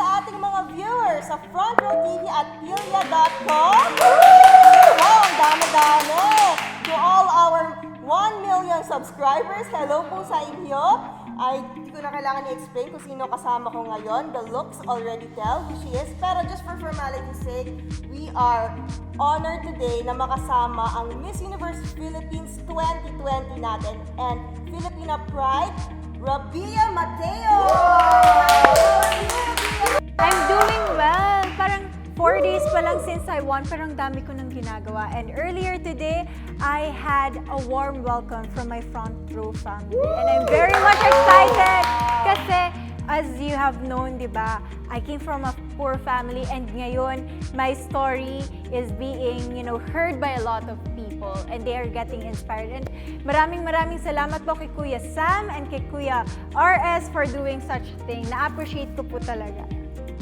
sa ating mga viewers sa Frontrow TV at Pilya.com. Wow, ang dami-dami! To all our 1 million subscribers, hello po sa inyo. Ay, hindi ko na kailangan i-explain kung sino kasama ko ngayon. The looks already tell who she is. Pero just for formality's sake, we are honored today na makasama ang Miss Universe Philippines 2020 natin and Filipina Pride, Rabiya Mateo! I'm doing well. Parang 4 days pa lang since I won, parang dami ko nang ginagawa. And earlier today, I had a warm welcome from my Frontrow family. And I'm very much excited kasi as you have known, di ba, I came from a poor family and ngayon, my story is being, heard by a lot of people and they are getting inspired. And maraming salamat po kay Kuya Sam and kay Kuya RS for doing such thing. Na-appreciate ko po talaga.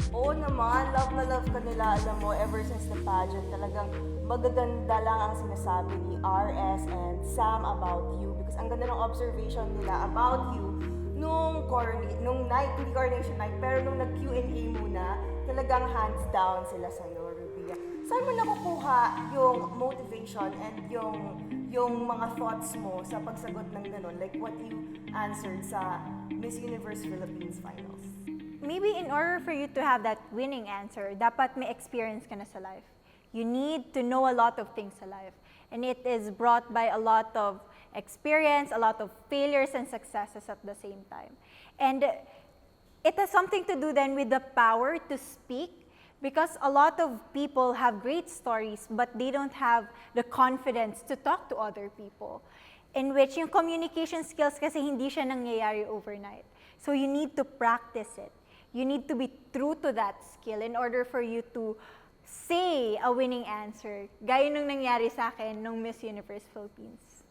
Oo naman, love na love ka nila, alam mo, ever since the pageant, talagang magaganda lang ang sinasabi ni RS and Sam about you because ang ganda ng observation nila about you nung night, hindi coronation night, pero nung nag-Q&A muna, talagang hands down sila sa'yo, Rabiya. Saan mo nakukuha yung motivation and yung mga thoughts mo sa pagsagot ng gano'n, like what you answered sa Miss Universe Philippines Finals? Maybe in order for you to have that winning answer, dapat may experience ka na sa life. You need to know a lot of things sa life. And it is brought by a lot of experience, a lot of failures and successes at the same time. And it has something to do then with the power to speak because a lot of people have great stories but they don't have the confidence to talk to other people. In which yung communication skills kasi hindi siya nangyayari overnight. So you need to practice it. You need to be true to that skill in order for you to say a winning answer. Gaya nung nangyari sa akin nung Miss Universe Philippines.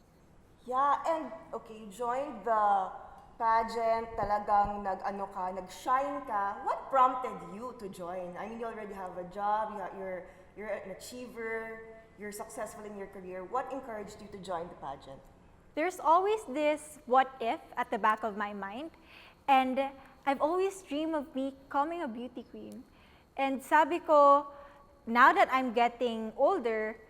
Yeah, and okay, you joined the pageant, talagang nag-shine ka. What prompted you to join? I mean, you already have a job, you're an achiever, you're successful in your career. What encouraged you to join the pageant? There's always this what if at the back of my mind. And I've always dreamed of becoming a beauty queen. And sabi ko, now that I'm getting older,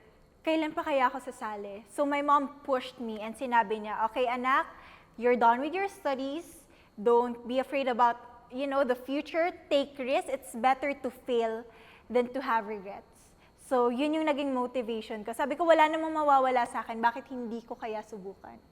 kailan pa kaya ako sasali? So my mom pushed me and sinabi niya, okay anak, you're done with your studies. Don't be afraid about, the future. Take risks. It's better to fail than to have regrets. So yun yung naging motivation ko. Sabi ko, wala namang mawawala sa akin. Bakit hindi ko kaya subukan?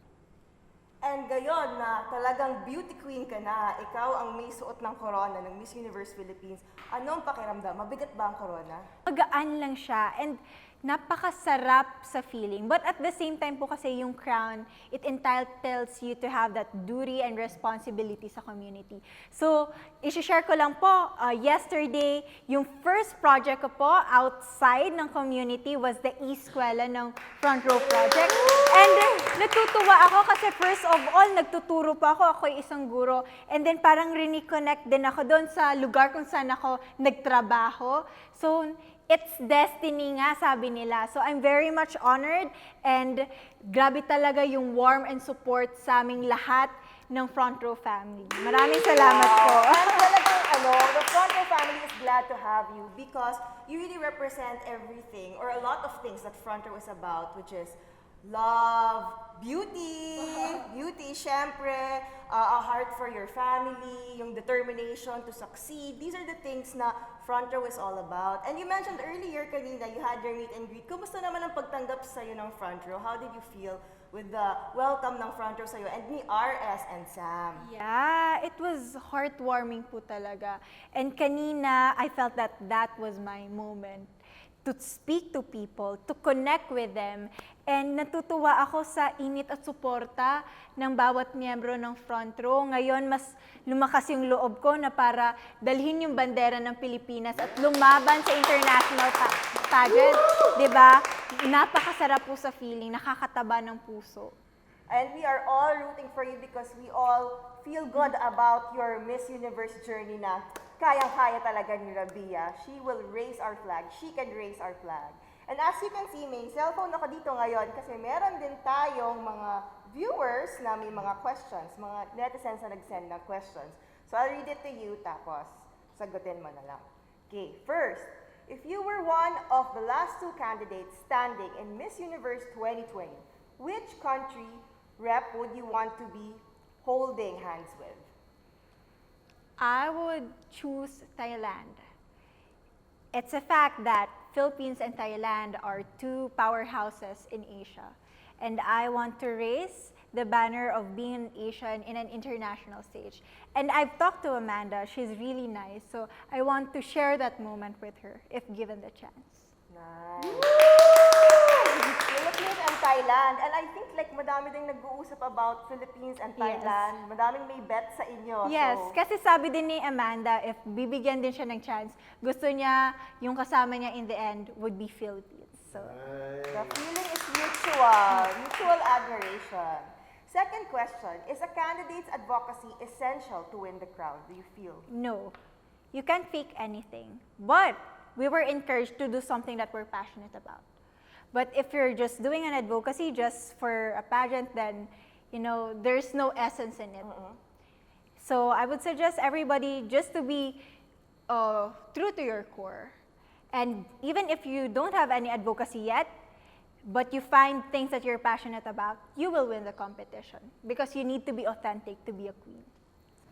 And gayon na talagang beauty queen ka na, ikaw ang may suot ng corona ng Miss Universe Philippines. Anong pakiramdam? Mabigat ba ang corona? Magaan lang siya and napakasarap sa feeling. But at the same time po kasi yung crown, it entitles you to have that duty and responsibility sa community. So, isi-share ko lang po, yesterday, yung first project ko po outside ng community was the Eskwela ng Frontrow project. And natutuwa ako kasi first of all, nagtuturo pa ako isang guro. And then parang reconnect din ako doon sa lugar kung saan ako nagtrabaho. So, it's destiny nga, sabi nila. So I'm very much honored and grabe talaga yung warm and support sa aming lahat ng Frontrow family. Maraming salamat po. And talagang the Frontrow family is glad to have you because you really represent everything or a lot of things that Frontrow is about, which is love, beauty, syempre, a heart for your family, yung determination to succeed. These are the things na Frontrow is all about. And you mentioned earlier kanina, you had your meet and greet. Kumusta naman ang pagtanggap sa'yo ng Frontrow? How did you feel with the welcome ng Frontrow sa'yo and ni RS and Sam? Yeah, it was heartwarming po talaga. And kanina, I felt that was my moment to speak to people, to connect with them. And natutuwa ako sa init at suporta ng bawat miyembro ng Frontrow. Ngayon, mas lumakas yung loob ko na para dalhin yung bandera ng Pilipinas at lumaban sa international pageant. Diba? Napakasarap po sa feeling, nakakataba ng puso. And we are all rooting for you because we all feel good about your Miss Universe journey na kayang-kaya talaga ni Rabiya. She will raise our flag. She can raise our flag. And as you can see, may cellphone ako dito ngayon kasi meron din tayong mga viewers na may mga questions, mga netizens na nag-send ng questions. So I'll read it to you tapos Sagutin mo na lang. Okay, first, if you were one of the last two candidates standing in Miss Universe 2020, which country rep would you want to be holding hands with? I would choose Thailand. It's a fact that Philippines and Thailand are two powerhouses in Asia. And I want to raise the banner of being an Asian in an international stage. And I've talked to Amanda, she's really nice. So I want to share that moment with her if given the chance. Nice. Philippines and Thailand. And I think like madami ding nag-uusap about Philippines and Thailand. Yes. Madaming may bet sa inyo. Yes, So, kasi sabi din ni Amanda, if bibigyan din siya ng chance, gusto niya yung kasama niya in the end would be Philippines. So, the feeling is mutual admiration. Second question, is a candidate's advocacy essential to win the crowd, do you feel? no, you can't fake anything. But we were encouraged to do something that we're passionate about. But if you're just doing an advocacy just for a pageant, then, you know, there's no essence in it. So I would suggest everybody just to be true to your core. And even if you don't have any advocacy yet, but you find things that you're passionate about, you will win the competition because you need to be authentic to be a queen.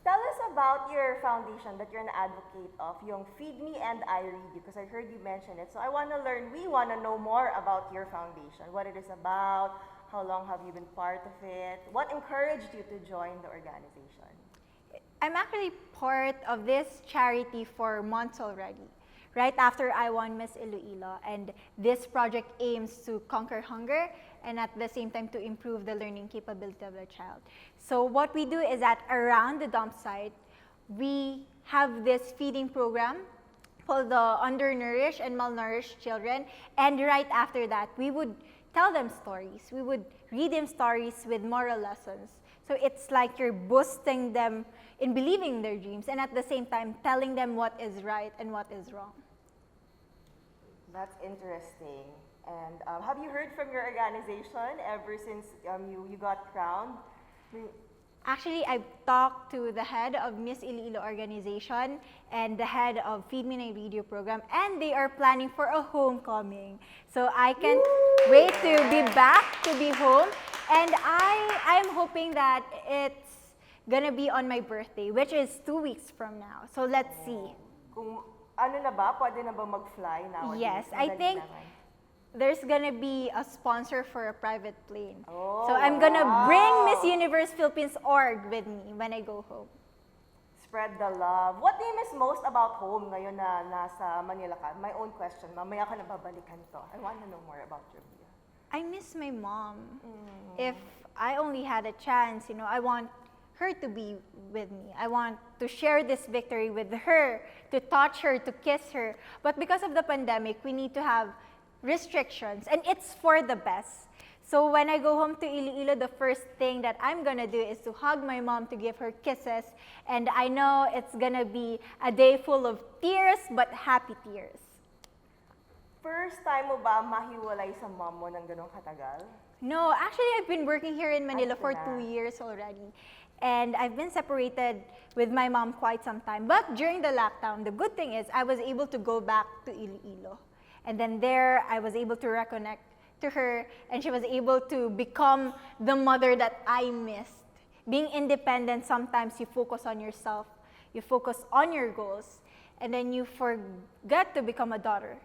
Tell us about your foundation that you're an advocate of, yung Feed Me and I Read You, because I heard you mention it. So I want to learn, we want to know more about your foundation, what it is about, how long have you been part of it, what encouraged you to join the organization? I'm actually part of this charity for months already, right after I won Miss Iloilo. And this project aims to conquer hunger and at the same time to improve the learning capability of the child. So what we do is that around the dump site, we have this feeding program for the undernourished and malnourished children. And right after that, we would tell them stories. We would read them stories with moral lessons. So it's like you're boosting them in believing their dreams and at the same time telling them what is right and what is wrong. That's interesting. And have you heard from your organization ever since you got crowned? Actually, I've talked to the head of Miss Iloilo organization and the head of Feed Me and I Read You program, and they are planning for a homecoming. So I can't wait to be back, to be home. And I'm hoping that it's gonna be on my birthday, which is 2 weeks from now. So let's see. Kung ano na ba, pwede na ba mag-fly nowadays? Yes, I Madali think naman. there's gonna be a sponsor for a private plane. Oh, So I'm gonna bring wow. Miss Universe Philippines org with me when I go home. Spread the love. What do you miss most about home ngayon na nasa Manila ka? My own question. Mamaya ka na babalikan to. I want to know more about Rabiya. I miss my mom. If I only had a chance, you know, I want her to be with me. I want to share this victory with her, to touch her, to kiss her. But because of the pandemic, we need to have restrictions, and it's for the best. So when I go home to Iloilo, the first thing that I'm gonna do is to hug my mom, to give her kisses, and I know it's gonna be a day full of tears, but happy tears. First time mo ba mahiwalay sa mom mo ng ganong katagal? No, actually, I've been working here in Manila Ay, for pala. 2 years already. And I've been separated with my mom quite some time. But during the lockdown, the good thing is I was able to go back to Iloilo. And then there, I was able to reconnect to her, and she was able to become the mother that I missed. Being independent, sometimes you focus on yourself, you focus on your goals, and then you forget to become a daughter.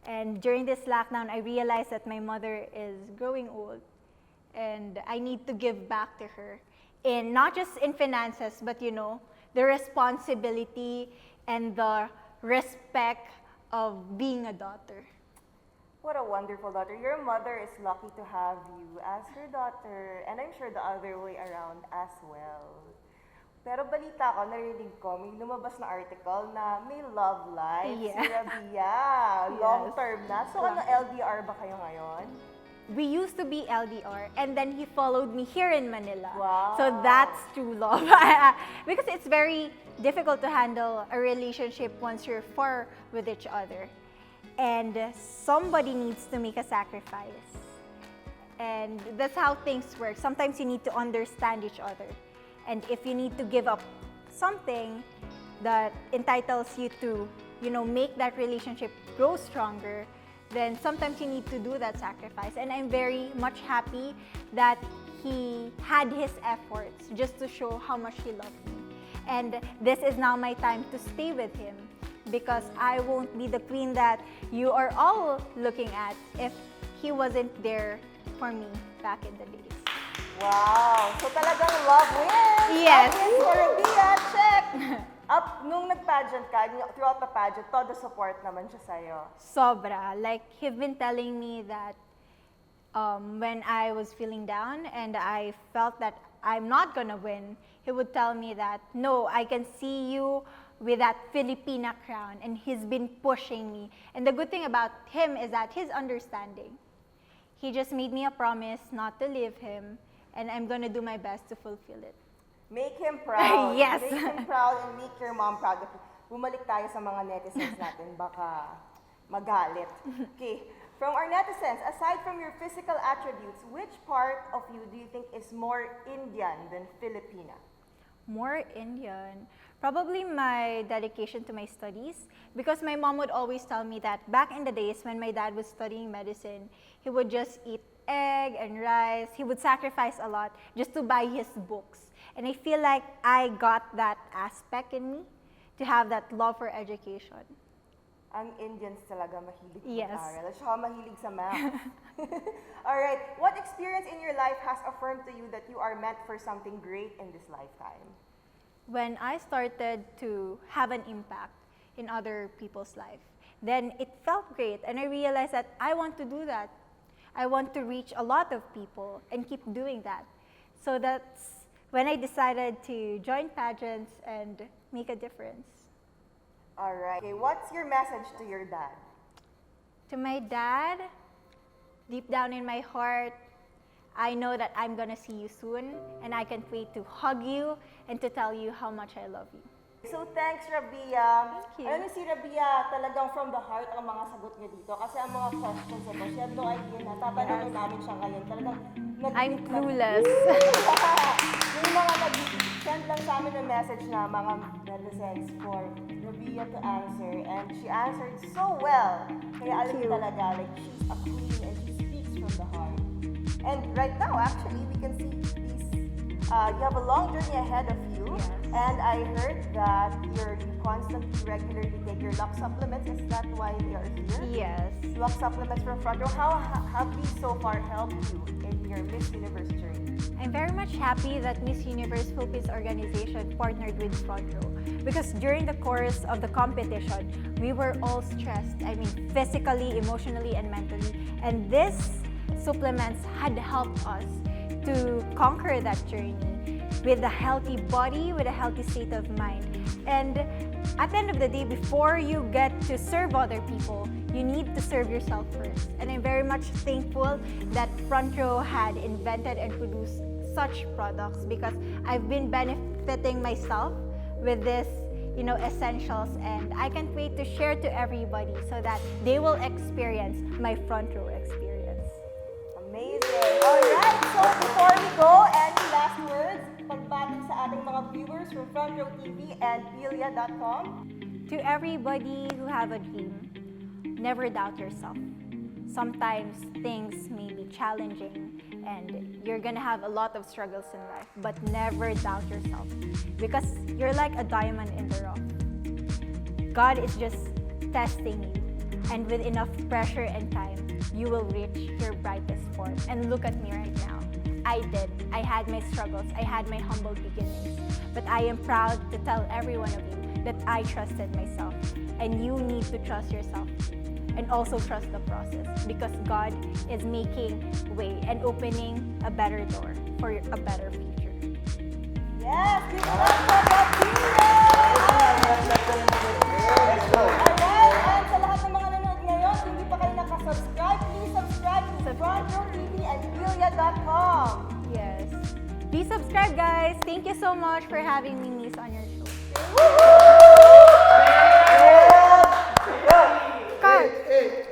And during this lockdown, I realized that my mother is growing old, and I need to give back to her. In not just in finances, but you know, the responsibility and the respect of being a daughter. What a wonderful daughter. Your mother is lucky to have you as her daughter, and I'm sure the other way around as well. Pero balita ko, narinig ko, may lumabas na article na may love life si Yeah. Rabiya. Long term na. So ano, LDR ba kayo ngayon? We used to be LDR, and then he followed me here in Manila. Wow. So that's true love. Because it's very difficult to handle a relationship once you're far with each other. And somebody needs to make a sacrifice. And that's how things work. Sometimes you need to understand each other. And if you need to give up something, that entitles you to, make that relationship grow stronger, then sometimes you need to do that sacrifice. And I'm very much happy that he had his efforts just to show how much he loved me. And this is now my time to stay with him, because I won't be the queen that you are all looking at if he wasn't there for me back in the days. Wow! So talagang love wins! Yes. Love wins for Rabiya, check! Nung nag-pageant ka, throughout the pageant, todo support naman siya sa'yo. Sobra. Like, he've been telling me that when I was feeling down and I felt that I'm not gonna win, he would tell me that, no, I can see you with that Filipina crown, and he's been pushing me. And the good thing about him is that he's understanding. He just made me a promise not to leave him, and I'm gonna do my best to fulfill it. Make him proud. Yes. Make him proud and make your mom proud. Bumalik tayo sa mga netizens natin, baka magalit. Okay, from our netizens, aside from your physical attributes, which part of you do you think is more Indian than Filipina? More Indian. Probably my dedication to my studies, because my mom would always tell me that back in the days when my dad was studying medicine, he would just eat egg and rice. He would sacrifice a lot just to buy his books. And I feel like I got that aspect in me to have that love for education. Ang Indians talaga mahilig Yes. mag-aral. At saka mahilig sa math. Alright, what experience in your life has affirmed to you that you are meant for something great in this lifetime? When I started to have an impact in other people's life, then it felt great, and I realized that I want to do that. I want to reach a lot of people and keep doing that. So that's when I decided to join pageants and make a difference. Alright, okay, what's your message to your dad? To my dad, deep down in my heart, I know that I'm gonna see you soon, and I can't wait to hug you and to tell you how much I love you. So thanks, Rabiya. Thank you. Alam niyo si Rabiya, talagang from the heart ang mga sagot niya dito. Kasi ang mga questions na to, she had no idea na tatanungin namin siya ngayon. Talagang I'm clueless. Yung mga nag-send lang sa amin ng message na mga netizens for Rabiya to answer. And she answered so well. Kaya alam niyo talaga, like, she's a queen and she speaks from the heart. And right now, actually, we can see these, you have a long journey ahead of you. Yes. And I heard that you constantly, regularly take your luck supplements. Is that why they are here? Yes. Luck supplements from Frontrow. How have these so far helped you in your Miss Universe journey? I'm very much happy that Miss Universe Philippines organization partnered with Frontrow, because during the course of the competition, we were all stressed. I mean, physically, emotionally, and mentally. And these supplements had helped us to conquer that journey with a healthy body, with a healthy state of mind. And at the end of the day, before you get to serve other people, you need to serve yourself first. And I'm very much thankful that Frontrow had invented and produced such products, because I've been benefiting myself with this, essentials, and I can't wait to share to everybody so that they will experience my Frontrow experience. Amazing. Alright, so before we go, any last words? Pagbati sa ating mga viewers from Frontrow TV and Pilya.com. To everybody who have a dream, never doubt yourself. Sometimes things may be challenging and you're gonna have a lot of struggles in life, but never doubt yourself, because you're like a diamond in the rough. God is just testing you, and with enough pressure and time, you will reach your brightest form. And look at me right now. I did. I had my struggles. I had my humble beginnings. But I am proud to tell every one of you that I trusted myself. And you need to trust yourself. And also trust the process, because God is making way and opening a better door for a better future. Yes, give it up for Rabiya! Alright, and sa lahat ng mga nanonood ngayon, kung hindi pa kayo nakasubscribe, please subscribe to Frontrow TV and Pilya.com. Yes. Please subscribe, guys. Thank you so much for having me, Miss, on your show. Cut. Hey,